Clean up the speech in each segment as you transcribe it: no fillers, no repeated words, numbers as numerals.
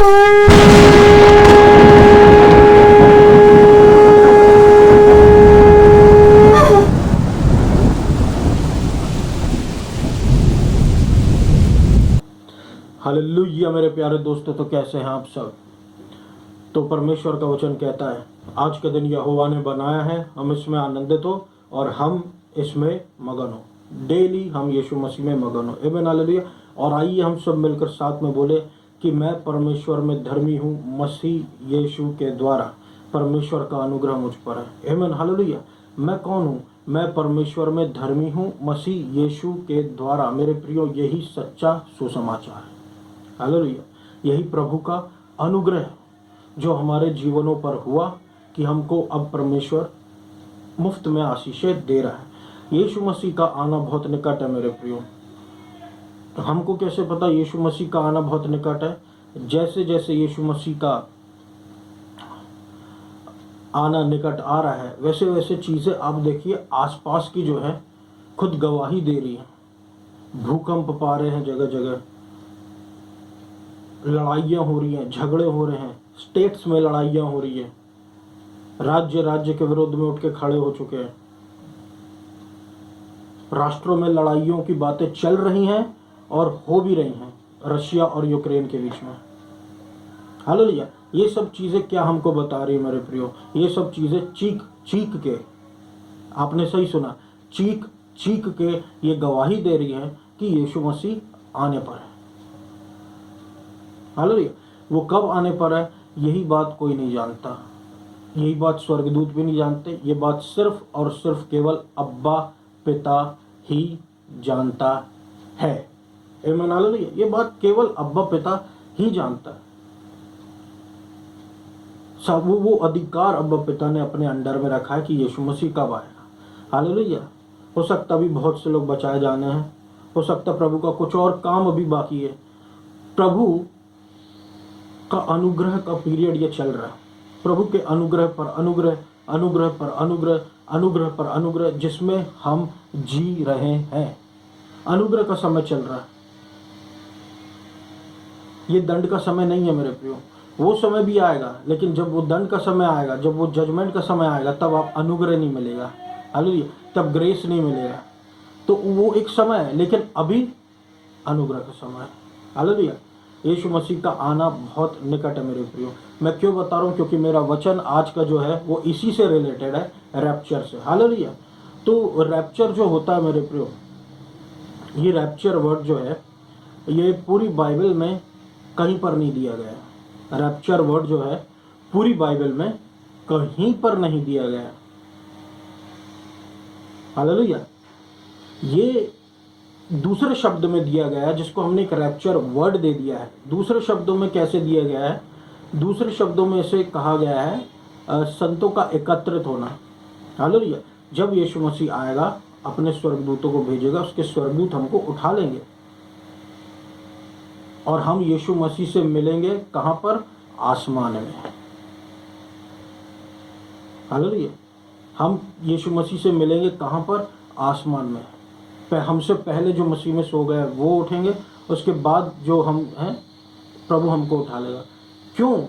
Hallelujah मेरे प्यारे दोस्तों, तो कैसे हैं आप सब। तो परमेश्वर का वचन कहता है, आज का दिन यहोवा ने बनाया है, हम इसमें आनंदित हो और हम इसमें मगन हो। डेली हम यीशु मसीह में मगन हो। आमीन, हालेलुया। और आइए हम सब मिलकर साथ में बोले कि मैं परमेश्वर में धर्मी हूँ, मसीह यीशु के द्वारा परमेश्वर का अनुग्रह मुझ पर है। आमीन, हालेलुया। मैं कौन हूँ? मैं परमेश्वर में धर्मी हूँ, मसीह यीशु के द्वारा। मेरे प्रियो, यही सच्चा सुसमाचार है। हालेलुया। यही प्रभु का अनुग्रह है जो हमारे जीवनों पर हुआ कि हमको अब परमेश्वर मुफ्त में आशीषें दे रहा है। यीशु मसीह का आना बहुत निकट है मेरे प्रियो। तो हमको कैसे पता यीशु मसीह का आना बहुत निकट है? जैसे जैसे यीशु मसीह का आना निकट आ रहा है, वैसे वैसे चीजें आप देखिए आसपास की जो है खुद गवाही दे रही है। भूकंप पा रहे हैं जगह जगह, लड़ाइयाँ हो रही हैं, झगड़े हो रहे हैं, स्टेट्स में लड़ाइयाँ हो रही है, राज्य राज्य के विरोध में उठ के खड़े हो चुके हैं, राष्ट्रों में लड़ाइयों की बातें चल रही हैं और हो भी रही हैं, रशिया और यूक्रेन के बीच में। हालेलुया। ये सब चीज़ें क्या हमको बता रही है मेरे प्रियो? ये सब चीज़ें चीख चीख के, आपने सही सुना, चीख चीख के ये गवाही दे रही है कि यीशु मसीह आने पर है। हालेलुया। वो कब आने पर है, यही बात कोई नहीं जानता। यही बात स्वर्गदूत भी नहीं जानते। ये बात सिर्फ और सिर्फ केवल अब्बा पिता ही जानता है। आमीन, हालेलुया। ये बात केवल अब्बा पिता ही जानता है। सब वो अधिकार अब्बा पिता ने अपने अंडर में रखा है कि यीशु मसीह कब आएगा। हालेलुया। हो सकता अभी बहुत से लोग बचाए जाने हैं, हो सकता प्रभु का कुछ और काम अभी बाकी है। प्रभु का अनुग्रह का पीरियड ये चल रहा है। प्रभु के अनुग्रह पर अनुग्रह, अनुग्रह पर अनुग्रह, अनुग्रह पर अनुग्रह, जिसमें हम जी रहे हैं। अनुग्रह का समय चल रहा है। ये दंड का समय नहीं है मेरे प्रियो। वो समय भी आएगा, लेकिन जब वो दंड का समय आएगा, जब वो जजमेंट का समय आएगा, तब आप अनुग्रह नहीं मिलेगा। हालेलुया। तब ग्रेस नहीं मिलेगा। तो वो एक समय है, लेकिन अभी अनुग्रह का समय है। हालेलुया। यीशु मसीह का आना बहुत निकट है मेरे प्रियो। मैं क्यों बता रहा हूँ? क्योंकि मेरा वचन आज का जो है वो इसी से रिलेटेड है, रैप्चर से। हालेलुया। तो रैप्चर जो होता है मेरे प्रियो, ये रैप्चर वर्ड जो है ये पूरी बाइबल में कहीं पर नहीं दिया गया है। रैप्चर वर्ड जो है पूरी बाइबल में कहीं पर नहीं दिया गया है। हालेलुया। ये दूसरे शब्द में दिया गया है, जिसको हमने एक रैप्चर वर्ड दे दिया है। दूसरे शब्दों में कैसे दिया गया है? दूसरे शब्दों में इसे कहा गया है संतों का एकत्रित होना। हालेलुया। जब यीशु मसीह आएगा, अपने स्वर्गदूतों को भेजेगा, उसके स्वर्गदूत हमको उठा लेंगे और हम यीशु मसीह से मिलेंगे। कहां पर? आसमान में। हालेलुया। हम यीशु मसीह से मिलेंगे कहां पर? आसमान में। हमसे पहले जो मसीह में सो गए वो उठेंगे, उसके बाद जो हम हैं प्रभु हमको उठा लेगा। क्यों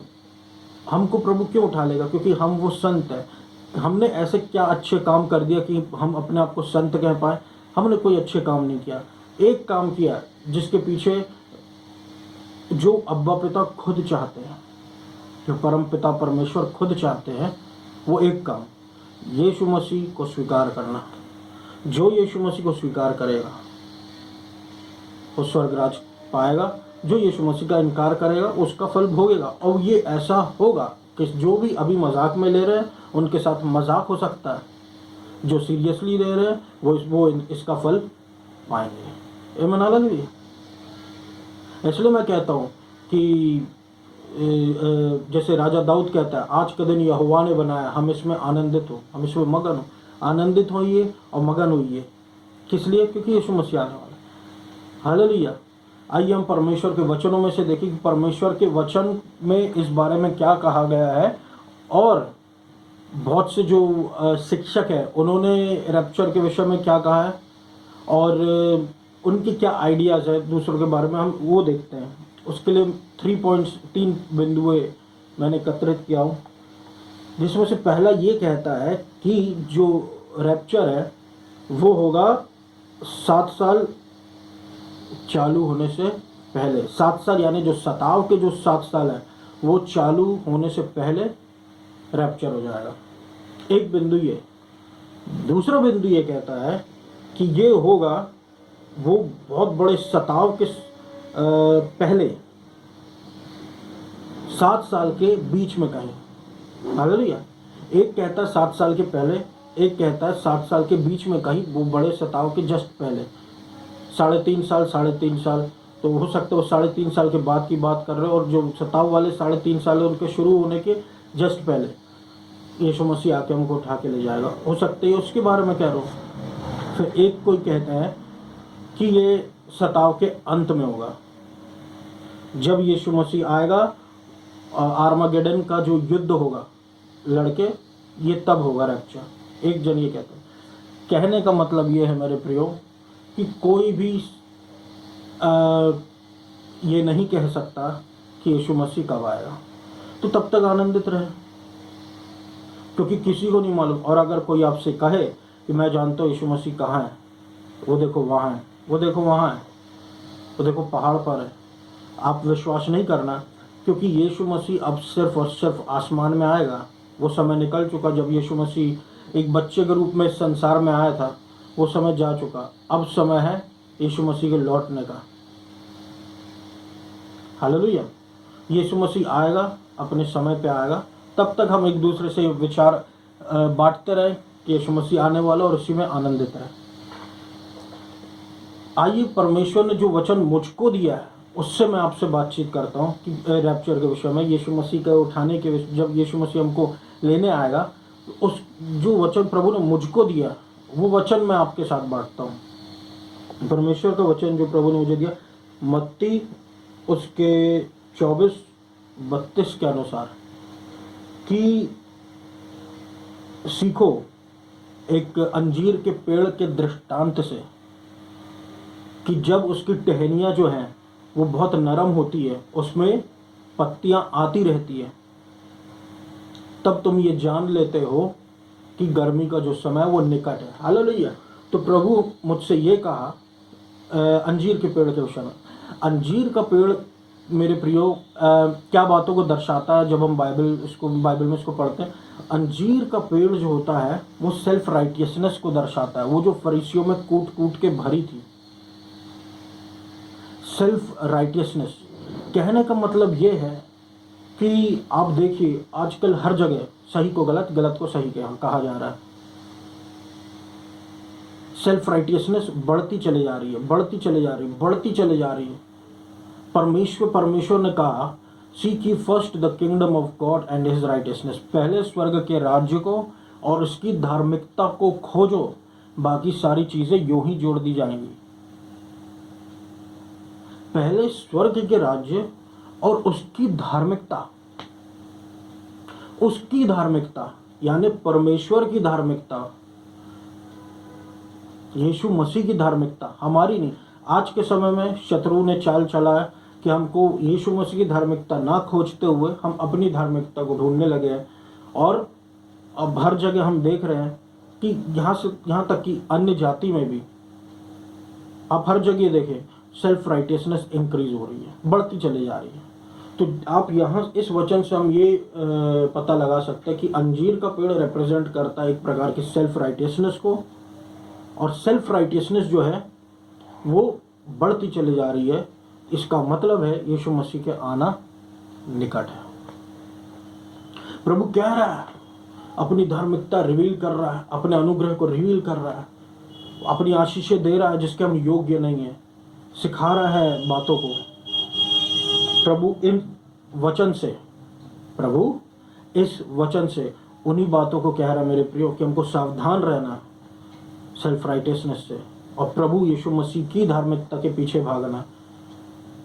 हमको प्रभु क्यों उठा लेगा? क्योंकि हम वो संत है। हमने ऐसे क्या अच्छे काम कर दिया कि हम अपने आप को संत कह पाए? हमने कोई अच्छे काम नहीं किया। एक काम किया जिसके पीछे जो अब्बा पिता खुद चाहते हैं, जो परम पिता परमेश्वर खुद चाहते हैं, वो एक काम, यीशु मसीह को स्वीकार करना। जो यीशु मसीह को स्वीकार करेगा वो स्वर्गराज पाएगा। जो यीशु मसीह का इनकार करेगा उसका फल भोगेगा। और ये ऐसा होगा कि जो भी अभी मजाक में ले रहे हैं उनके साथ मजाक हो सकता है, जो सीरियसली ले रहे हैं वो इसका फल पाएंगे। आमीन, हालेलुया। इसलिए मैं कहता हूँ कि जैसे राजा दाऊद कहता है, आज का दिन यहोवा ने बनाया, हम इसमें आनंदित हो, हम इसमें मगन हो। आनंदित होइए और मगन होइए। किस लिए? क्योंकि यीशु मसीह आने वाला है। हालेलुया। आइए हम परमेश्वर के वचनों में से देखें कि परमेश्वर के वचन में इस बारे में क्या कहा गया है। और बहुत से जो शिक्षक है उन्होंने रैप्चर के विषय में क्या कहा है और उनकी क्या आइडियाज़ है दूसरों के बारे में, हम वो देखते हैं। उसके लिए 3 पॉइंट्स, 3 बिंदुएं मैंने एकत्रित किया हूँ, जिसमें से पहला ये कहता है कि जो रैप्चर है वो होगा 7 साल चालू होने से पहले। 7 साल यानी जो सताव के जो 7 साल है वो चालू होने से पहले रैप्चर हो जाएगा। एक बिंदु ये। दूसरा बिंदु ये कहता है कि ये होगा वो बहुत बड़े सताव के पहले 7 साल के बीच में कहीं। हालेलुया। एक कहता है 7 साल के पहले, एक कहता है 7 साल के बीच में कहीं, वो बड़े सताव के जस्ट पहले। 3.5 साल, तो हो सकता है वो 3.5 साल के बाद की बात कर रहे हो, और जो सताव वाले 3.5 साल है उनके शुरू होने के जस्ट पहले यीशु मसीह आके हमको उठा के ले जाएगा। हो सकता है उसके बारे में कह रहा हूँ। फिर एक कोई कहता है कि ये सताव के अंत में होगा, जब यीशु मसीह आएगा, आर्मागेडन का जो युद्ध होगा लड़के, ये तब होगा रैप्चर। एक जन ये कहता है। कहने का मतलब ये है मेरे प्रियो कि कोई भी ये नहीं कह सकता कि यीशु मसीह कब आएगा, तो तब तक आनंदित रहे, क्योंकि किसी को नहीं मालूम। और अगर कोई आपसे कहे कि मैं जानता हूँ यीशु मसीह कहाँ है, वो देखो वहाँ है, वो देखो वहाँ है, वो देखो पहाड़ पर है, आप विश्वास नहीं करना, क्योंकि यीशु मसीह अब सिर्फ और सिर्फ आसमान में आएगा। वो समय निकल चुका जब यीशु मसीह एक बच्चे के रूप में इस संसार में आया था, वो समय जा चुका। अब समय है यीशु मसीह के लौटने का। हालेलुया। यीशु मसीह आएगा, अपने समय पे आएगा। तब तक हम एक दूसरे से विचार बांटते रहे कि यीशु मसीह आने वाला, और उसी में आनंदित रहे। आइए, परमेश्वर ने जो वचन मुझको दिया है उससे मैं आपसे बातचीत करता हूँ कि रैप्चर के विषय में, यीशु मसीह के उठाने के विषय, जब यीशु मसीह हमको लेने आएगा, उस जो वचन प्रभु ने मुझको दिया वो वचन मैं आपके साथ बांटता हूँ। परमेश्वर का वचन जो प्रभु ने मुझे दिया, मत्ती उसके 24-32 के अनुसार, कि सीखो एक अंजीर के पेड़ के दृष्टांत से कि जब उसकी टहनियाँ जो हैं वो बहुत नरम होती है, उसमें पत्तियां आती रहती है, तब तुम ये जान लेते हो कि गर्मी का जो समय वो निकट है। हालेलुया। तो प्रभु मुझसे ये कहा अंजीर के पेड़ के विषय में। अंजीर का पेड़ मेरे प्रियो क्या बातों को दर्शाता है जब हम बाइबल में इसको पढ़ते हैं। अंजीर का पेड़ जो होता है वो सेल्फ राइटियसनेस को दर्शाता है, वो जो फरीसियों में कूट कूट के भरी थी, सेल्फ राइटियसनेस। कहने का मतलब ये है कि आप देखिए आजकल हर जगह सही को गलत, गलत को सही कहा जा रहा है। सेल्फ राइटियसनेस बढ़ती चली जा रही है, बढ़ती चली जा रही है, बढ़ती चली जा रही है। परमेश्वर ने कहा, seek ye first the kingdom of God and his righteousness. पहले स्वर्ग के राज्य को और उसकी धार्मिकता को खोजो, बाकी सारी चीजें यूं ही जोड़ दी जाएंगी। पहले स्वर्ग के राज्य और उसकी धार्मिकता यानी परमेश्वर की धार्मिकता, यीशु मसीह की धार्मिकता, हमारी नहीं। आज के समय में शत्रु ने चाल चला है कि हमको यीशु मसीह की धार्मिकता ना खोजते हुए हम अपनी धार्मिकता को ढूंढने लगे हैं। और अब हर जगह हम देख रहे हैं कि यहाँ तक कि अन्य जाति में भी आप हर जगह देखें, सेल्फ राइटियसनेस इंक्रीज हो रही है, बढ़ती चली जा रही है। तो आप यहाँ इस वचन से हम ये पता लगा सकते हैं कि अंजीर का पेड़ रिप्रेजेंट करता है एक प्रकार की सेल्फ राइटियसनेस को, और सेल्फ राइटियसनेस जो है वो बढ़ती चली जा रही है। इसका मतलब है यीशु मसीह के आना निकट है। प्रभु कह रहा है, अपनी धार्मिकता रिवील कर रहा है, अपने अनुग्रह को रिवील कर रहा है, अपनी आशीषें दे रहा है जिसके हम योग्य नहीं है, सिखा रहा है बातों को। प्रभु इस वचन से उन्हीं बातों को कह रहा है मेरे प्रियो कि हमको सावधान रहना सेल्फ राइटियसनेस से, और प्रभु यीशु मसीह की धार्मिकता के पीछे भागना,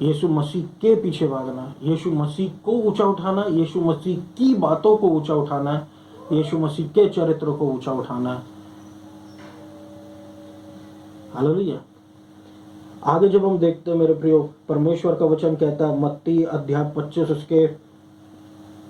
यीशु मसीह के पीछे भागना, यीशु मसीह को ऊंचा उठाना, यीशु मसीह की बातों को ऊंचा उठाना है, यीशु मसीह के चरित्र को ऊंचा उठाना है। हालेलुया। आगे जब हम देखते हैं मेरे प्रियो, परमेश्वर का वचन कहता है मत्ती अध्याय 25 उसके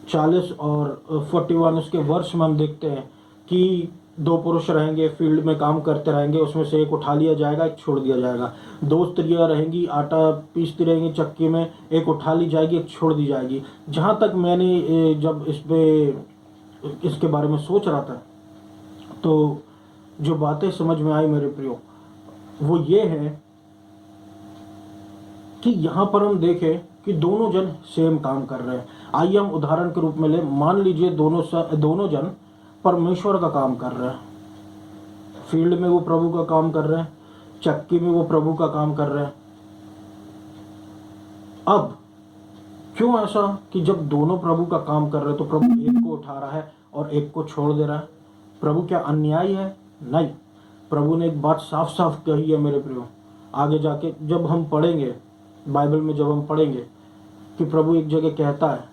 40 और 41 उसके वर्ष में हम देखते हैं कि दो पुरुष रहेंगे, फील्ड में काम करते रहेंगे, उसमें से एक उठा लिया जाएगा, एक छोड़ दिया जाएगा। दो स्त्रियां रहेंगी, आटा पीसती रहेंगी चक्की में, एक उठा ली जाएगी, एक छोड़ दी जाएगी। जहाँ तक मैंने जब इसके बारे में सोच रहा था, तो जो बातें समझ में आई मेरे प्रियो, वो ये है कि यहाँ पर हम देखें कि दोनों जन सेम काम कर रहे हैं। आइए हम उदाहरण के रूप में ले, मान लीजिए दोनों जन परमेश्वर का काम कर रहे हैं। फील्ड में वो प्रभु का काम कर रहे हैं, चक्की में वो प्रभु का काम कर रहे हैं। अब क्यों ऐसा कि जब दोनों प्रभु का काम कर रहे हैं तो प्रभु एक को उठा रहा है और एक को छोड़ दे रहा है? प्रभु क्या अन्यायी है? नहीं, प्रभु ने एक बात साफ साफ कही है मेरे प्रियो। आगे जाके जब हम पढ़ेंगे बाइबल में, जब हम पढ़ेंगे कि प्रभु एक जगह कहता है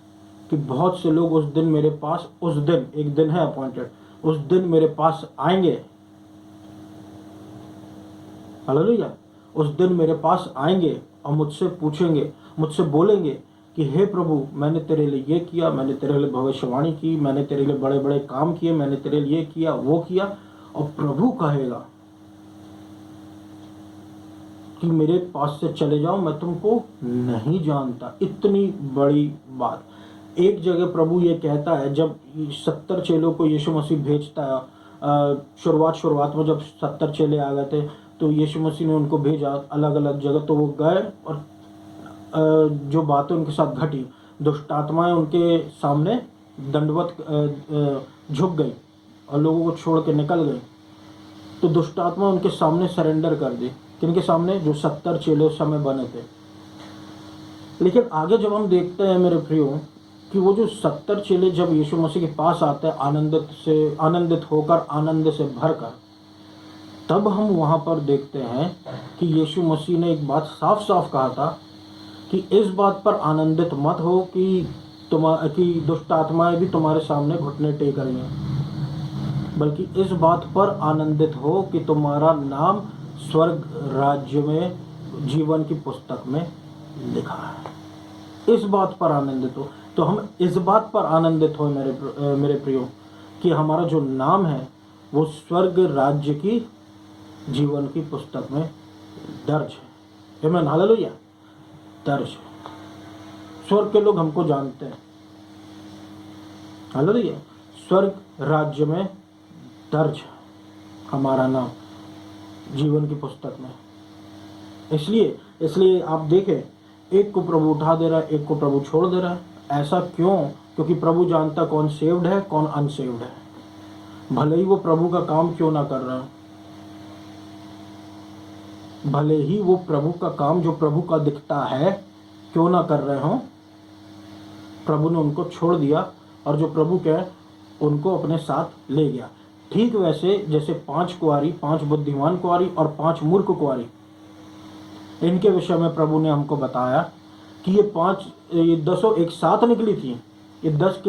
कि बहुत से लोग उस दिन मेरे पास, उस दिन, एक दिन है अपॉइंटेड, उस दिन मेरे पास आएंगे। हालेलुया। उस दिन मेरे पास आएंगे और मुझसे पूछेंगे, मुझसे बोलेंगे कि हे प्रभु, मैंने तेरे लिए ये किया, मैंने तेरे लिए भविष्यवाणी की, मैंने तेरे लिए बड़े बड़े काम किए, मैंने तेरे लिए किया, वो किया। और प्रभु कहेगा कि मेरे पास से चले जाओ, मैं तुमको नहीं जानता। इतनी बड़ी बात। एक जगह प्रभु ये कहता है, जब 70 चेलों को यीशु मसीह भेजता है, शुरुआत में जब 70 चेले आ गए थे तो यीशु मसीह ने उनको भेजा अलग अलग जगह, तो वो गए और जो बातें उनके साथ घटी, दुष्ट आत्माएं उनके सामने दंडवत झुक गई और लोगों को छोड़ के निकल गई। तो दुष्ट आत्मा उनके सामने सरेंडर कर दी। किनके सामने? जो 70 चेले उस समय बने थे। लेकिन आगे जब हम देखते हैं मेरे प्रियो कि वो जो 70 चेले जब यीशु मसीह के पास आते हैं आनंदित होकर, आनंद से भरकर, तब हम वहां पर देखते हैं कि यीशु मसीह ने एक बात साफ साफ कहा था कि इस बात पर आनंदित मत हो कि दुष्ट आत्माएं भी तुम्हारे सामने घुटने टेक रही हैं, बल्कि इस बात पर आनंदित हो कि तुम्हारा नाम स्वर्ग राज्य में जीवन की पुस्तक में लिखा है। इस बात पर आनंदित हो। तो हम इस बात पर आनंदित हो मेरे प्रियो कि हमारा जो नाम है वो स्वर्ग राज्य की जीवन की पुस्तक में दर्ज है। आमीन, हालेलुया। दर्ज है। स्वर्ग के लोग हमको जानते हैं। हालेलुया। स्वर्ग राज्य में दर्ज है हमारा नाम जीवन की पुस्तक में। इसलिए आप देखें, एक को प्रभु उठा दे रहा है, एक को प्रभु छोड़ दे रहा है। ऐसा क्यों? क्योंकि प्रभु जानता कौन सेव्ड है, कौन अनसेव्ड है। भले ही वो प्रभु का काम क्यों ना कर रहा है, भले ही वो प्रभु का काम जो प्रभु का दिखता है क्यों ना कर रहे हो, प्रभु ने उनको छोड़ दिया और जो प्रभु के उनको अपने साथ ले गया। ठीक वैसे जैसे 5 कुंवारी, 5 बुद्धिमान कुंवारी और 5 मूर्ख कुंवारी, इनके विषय में प्रभु ने हमको बताया कि ये 10 एक साथ निकली थी। ये 10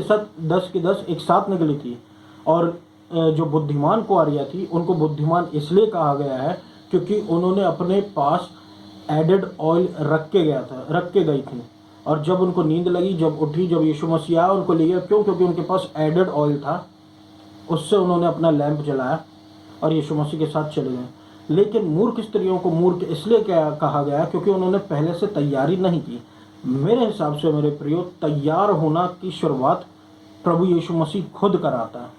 के 10 एक साथ निकली थी। और जो बुद्धिमान कुंवारियाँ थी उनको बुद्धिमान इसलिए कहा गया है क्योंकि उन्होंने अपने पास एडेड ऑयल रख के गई थी। और जब उनको नींद लगी, जब उठी, जब यीशु मसीह आया उनको ले गया। क्यों? क्योंकि उनके पास एडेड ऑयल था। उससे उन्होंने अपना लैंप जलाया और यीशु मसीह के साथ चले गए। लेकिन मूर्ख स्त्रियों को मूर्ख इसलिए कहा गया क्योंकि उन्होंने पहले से तैयारी नहीं की। मेरे हिसाब से मेरे प्रियो, तैयार होना की शुरुआत प्रभु यीशु मसीह खुद कराता है।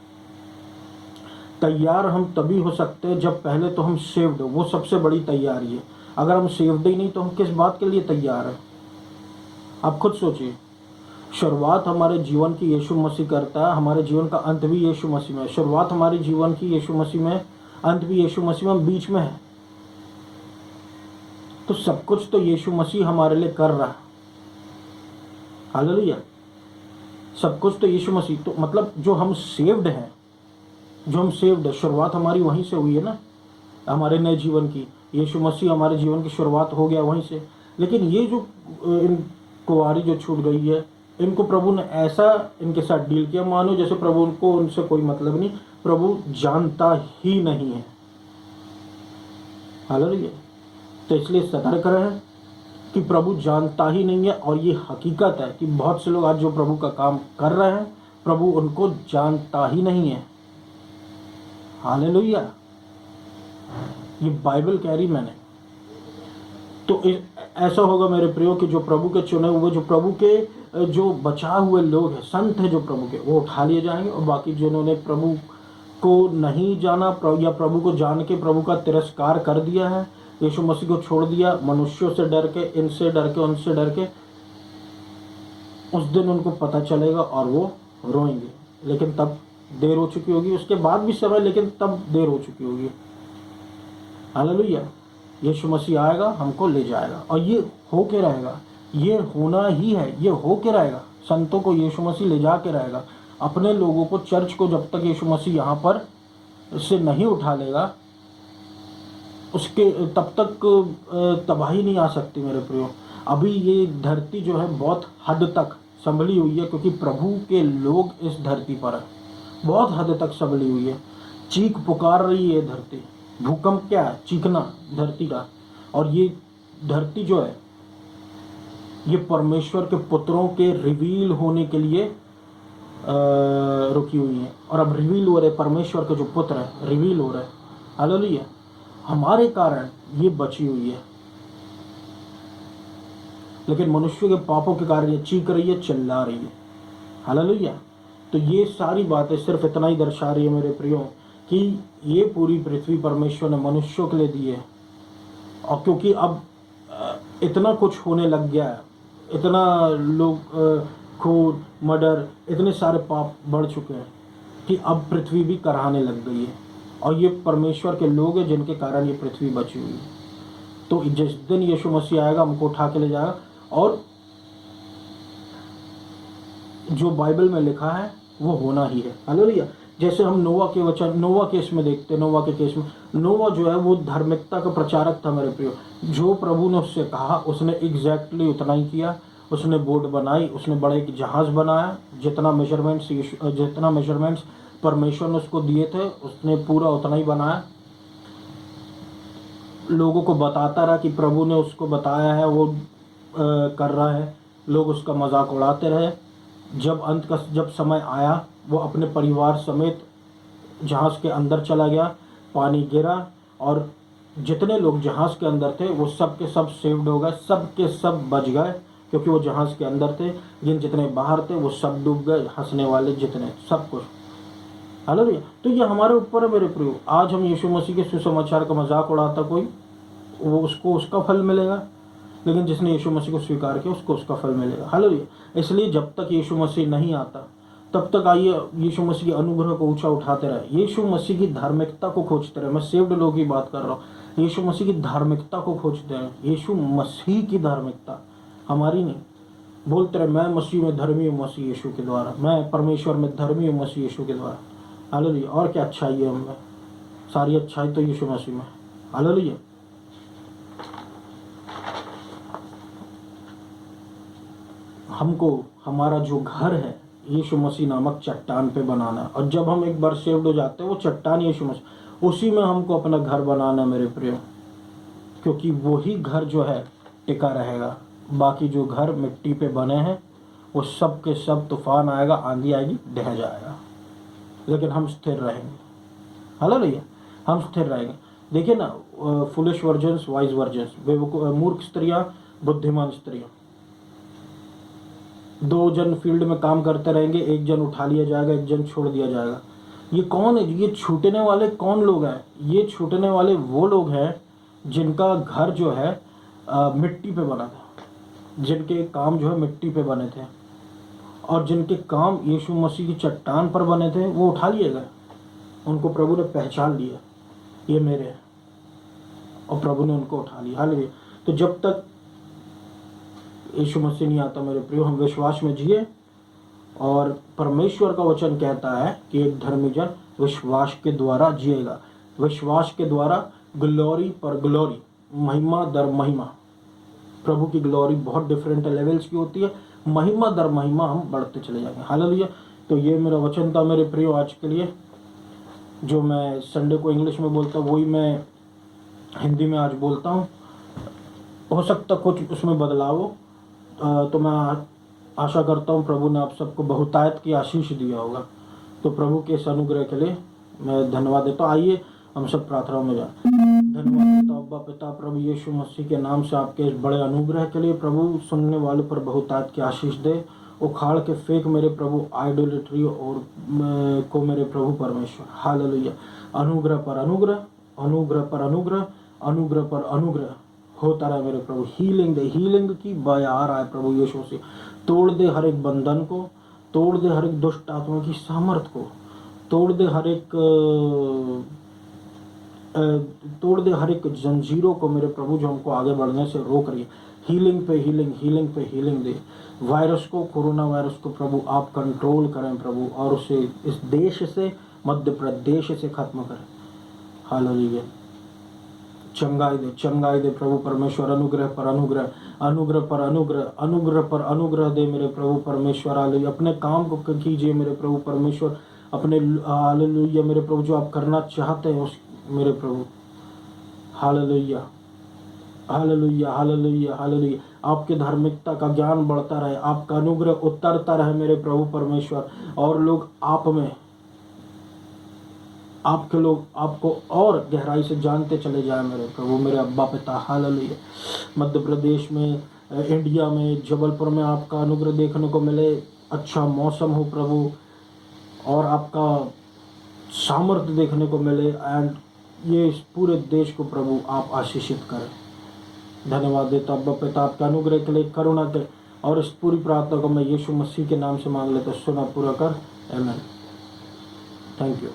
तैयार हम तभी हो सकते हैं जब पहले तो हम सेव्ड हो। वो सबसे बड़ी तैयारी है। अगर हम सेव्ड ही नहीं तो हम किस बात के लिए तैयार हैं? आप खुद सोचिए। शुरुआत हमारे जीवन की यीशु मसीह करता है, हमारे जीवन का अंत भी यीशु मसीह में है। शुरुआत हमारे जीवन की यीशु मसीह में, अंत भी यीशु मसीह में, बीच में है। तो सब कुछ तो यीशु मसीह हमारे लिए कर रहा है। हालेलुया। सब कुछ तो यीशु मसीह, तो मतलब जो हम सेव्ड हैं, शुरुआत हमारी वहीं से हुई है ना, हमारे नए जीवन की। यीशु मसीह हमारे जीवन की शुरुआत हो गया वहीं से। लेकिन ये जो इन कुंवारी जो छूट गई है, इनको प्रभु ने ऐसा इनके साथ डील किया मानो जैसे प्रभु उनको उनसे कोई मतलब नहीं, प्रभु जानता ही नहीं है। हालेलुया। तो इसलिए सतर्क रहें कि प्रभु जानता ही नहीं है। और ये हकीकत है कि बहुत से लोग आज जो प्रभु का काम कर रहे हैं, प्रभु उनको जानता ही नहीं है। हालेलुया, ये बाइबल कह रही मैंने। तो ऐसा होगा मेरे प्रियो कि जो प्रभु के चुने हुए, जो प्रभु के जो बचा हुए लोग हैं, संत हैं जो प्रभु के, वो उठा लिए जाएंगे। और बाकी जिन्होंने प्रभु को नहीं जाना या प्रभु को जान के प्रभु का तिरस्कार कर दिया है, यीशु मसीह को छोड़ दिया, मनुष्यों से डर के, इनसे डर के, उनसे डर के, उस दिन उनको पता चलेगा और वो रोएंगे। लेकिन तब देर हो चुकी होगी। उसके बाद भी समय, लेकिन तब देर हो चुकी होगी। हालेलुया, यीशु मसीह आएगा, हमको ले जाएगा। और ये हो के रहेगा, ये होना ही है, ये हो के रहेगा। संतों को यीशु मसीह ले जा के रहेगा। अपने लोगों को, चर्च को, जब तक यीशु मसीह यहाँ पर से नहीं उठा लेगा, उसके तब तक तबाही नहीं आ सकती मेरे प्रियो। अभी ये धरती जो है बहुत हद तक संभली हुई है, क्योंकि प्रभु के लोग इस धरती पर है। बहुत हद तक संभली हुई है। चीख पुकार रही है धरती। भूकंप क्या है? चीखना धरती का। और ये धरती जो है, ये परमेश्वर के पुत्रों के रिवील होने के लिए रुकी हुई है। और अब रिवील हो रहे, परमेश्वर के जो पुत्र है रिवील हो रहे हैं। हालेलुया, हमारे कारण ये बची हुई है। लेकिन मनुष्य के पापों के कारण ये चीख रही है, चिल्ला रही है। हालेलुया, तो ये सारी बातें सिर्फ इतना ही दर्शा रही है मेरे प्रियो कि ये पूरी पृथ्वी परमेश्वर ने मनुष्यों के लिए दी है। और क्योंकि अब इतना कुछ होने लग गया है, इतना लोग खून, मर्डर, इतने सारे पाप बढ़ चुके हैं कि अब पृथ्वी भी कराहने लग गई है। और ये परमेश्वर के लोग हैं जिनके कारण ये पृथ्वी बची हुई है। तो जिस दिन यीशु मसीह आएगा, हमको उठा के ले जाएगा। और जो बाइबल में लिखा है वो होना ही है। हालेलुया, जैसे हम नोवा के वचन, नोवा केस में देखते हैं। नोवा के केस में नोवा जो है वो धार्मिकता का प्रचारक था मेरे प्रियो। जो प्रभु ने उससे कहा, उसने एग्जैक्टली उतना ही किया। उसने बोट बनाई, उसने बड़ा एक जहाज बनाया। जितना मेजरमेंट्स परमेश्वर ने उसको दिए थे, उसने पूरा उतना ही बनाया। लोगों को बताता रहा कि प्रभु ने उसको बताया है, वो कर रहा है। लोग उसका मजाक उड़ाते रहे। जब समय आया, वो अपने परिवार समेत जहाज़ के अंदर चला गया। पानी गिरा और जितने लोग जहाज़ के अंदर थे वो सब के सब सेव्ड हो गए, सब के सब बच गए, क्योंकि वो जहाज़ के अंदर थे। जितने बाहर थे वो सब डूब गए, हंसने वाले जितने, सब कुछ। हालेलुया, तो ये हमारे ऊपर है मेरे प्रियो। आज हम यीशु मसीह के सुसमाचार का मजाक उड़ाता कोई, वो उसको उसका फल मिलेगा। लेकिन जिसने यीशु मसीह को स्वीकार किया, उसको उसका फल मिलेगा। हालेलुया, इसलिए जब तक यीशु मसीह नहीं आता, तब तक आइए यीशु मसीह के अनुग्रह को ऊंचा उठाते रहे। यीशु मसीह की धार्मिकता को खोजते रहे। मैं सेव्ड लोगों की बात कर रहा हूँ। यीशु मसीह की धार्मिकता को खोजते रहे। यीशु मसीह की धार्मिकता, हमारी नहीं। बोलते रहे, मैं मसीह में धर्मी हूँ, मसीह यीशु के द्वारा। मैं परमेश्वर में धर्मी हूँ, मसीह यीशु के द्वारा। हालेलुया, और क्या अच्छाई है हमें? सारी अच्छाई तो यीशु मसीह में। हालेलुया, हमको हमारा जो घर है यीशु मसीह नामक चट्टान पे बनाना है। और जब हम एक बार सेव्ड हो जाते हैं, वो चट्टान यीशु मसीह, उसी में हमको अपना घर बनाना है मेरे प्रियो। क्योंकि वही घर जो है टिका रहेगा। बाकी जो घर मिट्टी पे बने हैं वो सब के सब, तूफान आएगा, आंधी आएगी, ढह जाएगा। लेकिन हम स्थिर रहेंगे। हालेलुया, हम स्थिर रहेंगे। देखिए ना, फुलिश वर्जन्स, वाइज वर्जन्स, मूर्ख स्त्रियां, बुद्धिमान स्त्रियां। 2 जन फील्ड में काम करते रहेंगे, एक जन उठा लिया जाएगा, एक जन छोड़ दिया जाएगा। ये कौन है? ये छूटने वाले कौन लोग हैं? ये छूटने वाले वो लोग हैं जिनका घर जो है मिट्टी पे बना था, जिनके काम जो है मिट्टी पे बने थे, और जिनके काम यीशु मसीह की चट्टान पर बने थे, वो उठा लिए गए। उनको प्रभु ने पहचान लिया, ये मेरे हैं, और प्रभु ने उनको उठा लिया। हालेलुया, तो जब तक यीशु मसीह नहीं आता मेरे प्रियो, हम विश्वास में जिए। और परमेश्वर का वचन कहता है कि एक धर्मी जन विश्वास के द्वारा जिएगा। विश्वास के द्वारा ग्लोरी पर ग्लोरी, महिमा दर महिमा। प्रभु की ग्लोरी बहुत डिफरेंट लेवल्स की होती है। महिमा दर महिमा हम बढ़ते चले जाएंगे। हालेलुया, तो ये मेरा वचन था मेरे प्रियो आज के लिए। जो मैं संडे को इंग्लिश में बोलता हूँ, वही मैं हिंदी में आज बोलता हूँ। हो सकता कुछ उसमें बदलाव हो। तो मैं आशा करता हूँ प्रभु ने आप सबको बहुतायत की आशीष दिया होगा। तो प्रभु के इस अनुग्रह के लिए मैं धन्यवाद देता हूँ। आइए हम सब प्रार्थना में जाएं। धन्यवाद देता हूँ अब्बा पिता प्रभु यीशु मसीह के नाम से आपके इस बड़े अनुग्रह के लिए। प्रभु सुनने वाले पर बहुतायत की आशीष दे। उखाड़ के फेंक मेरे प्रभु आइडोलेट्री और को मेरे प्रभु परमेश्वर। हालेलुया। अनुग्रह पर अनुग्रह, अनुग्रह पर अनुग्रह, अनुग्रह पर अनुग्रह होता रहा मेरे प्रभु। हीलिंग दे, हीलिंग की बयार आए प्रभु यीशु मसीह। तोड़ दे हर एक बंधन को, तोड़ दे हर एक दुष्ट आत्मा की सामर्थ को, तोड़ दे हर एक तोड़ दे हर एक जंजीरों को मेरे प्रभु जो हमको आगे बढ़ने से रोक रही है। हीलिंग पे हीलिंग, हीलिंग पे हीलिंग दे। वायरस को, कोरोना वायरस को प्रभु आप कंट्रोल करें प्रभु, और उसे इस देश से, मध्य प्रदेश से खत्म करें। हालेलुया। चंगाई दे प्रभु परमेश्वर। अनुग्रह पर अनुग्रह, अनुग्रह पर अनुग्रह, अनुग्रह पर अनुग्रह दे मेरे प्रभु परमेश्वर। हालेलुया। अपने काम को कीजिए मेरे प्रभु परमेश्वर। अपने हालेलुया मेरे प्रभु जो आप करना चाहते हैं उस मेरे प्रभु। Hallelujah, hallelujah, hallelujah, hallelujah. आपके धार्मिकता का ज्ञान बढ़ता रहे, आपका अनुग्रह उतरता रहे मेरे प्रभु परमेश्वर, और लोग आप में, आपके लोग आपको और गहराई से जानते चले जाए मेरे प्रभु, मेरे अब्बा पिता। हालेलुया। मध्य प्रदेश में, इंडिया में, जबलपुर में आपका अनुग्रह देखने को मिले। अच्छा मौसम हो प्रभु, और आपका सामर्थ्य देखने को मिले, एंड ये इस पूरे देश को प्रभु आप आशीषित करें। धन्यवाद देता अब्बा पिता आपके अनुग्रह के लिए, करुणा के, और इस पूरी प्रार्थना को मैं यीशु मसीह के नाम से मांग लेता, सुना पूरा कर। आमीन। Thank you.